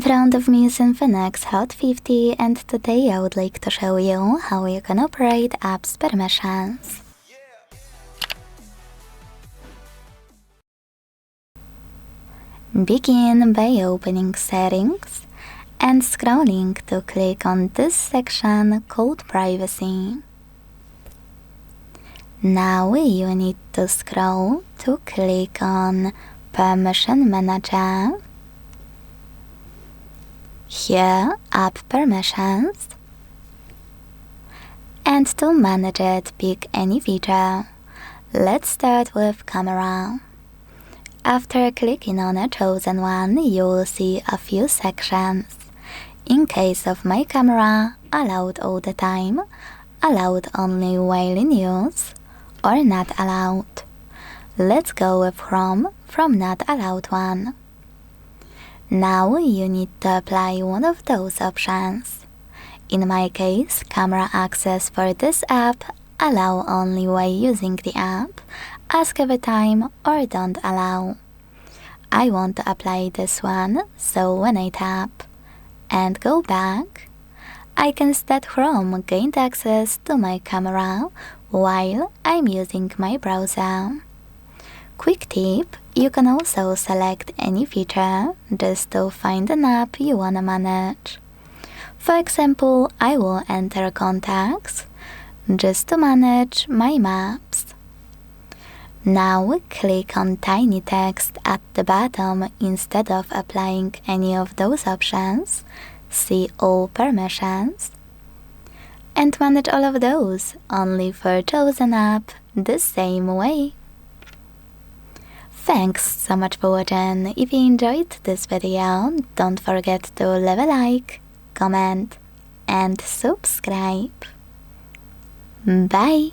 front of me is INFINIX Hot 50, and today I would like to show you how you can operate apps permissions. Begin by opening Settings and scrolling to click on this section called Privacy. Now you need to scroll to click on Permission Manager. Here, App Permissions. And to manage it, pick any feature. Let's start with Camera. After clicking on a chosen one, you will see a few sections. In case of my camera, allowed all the time, allowed only while in use, or not allowed. Let's go with from not allowed one. Now you need to apply one of those options. In my case, camera access for this app, allow only while using the app, ask every time, or don't allow. I want to apply this one, so when I tap and go back, I can see that Chrome gained access to my camera while I'm using my browser. Quick tip, you can also select any feature just to find an app you wanna manage. For example, I will enter contacts just to manage my maps. Now click on tiny text at the bottom instead of applying any of those options. See all permissions. And manage all of those only for chosen app the same way. Thanks so much for watching. If you enjoyed this video, don't forget to leave a like, comment and subscribe. Bye!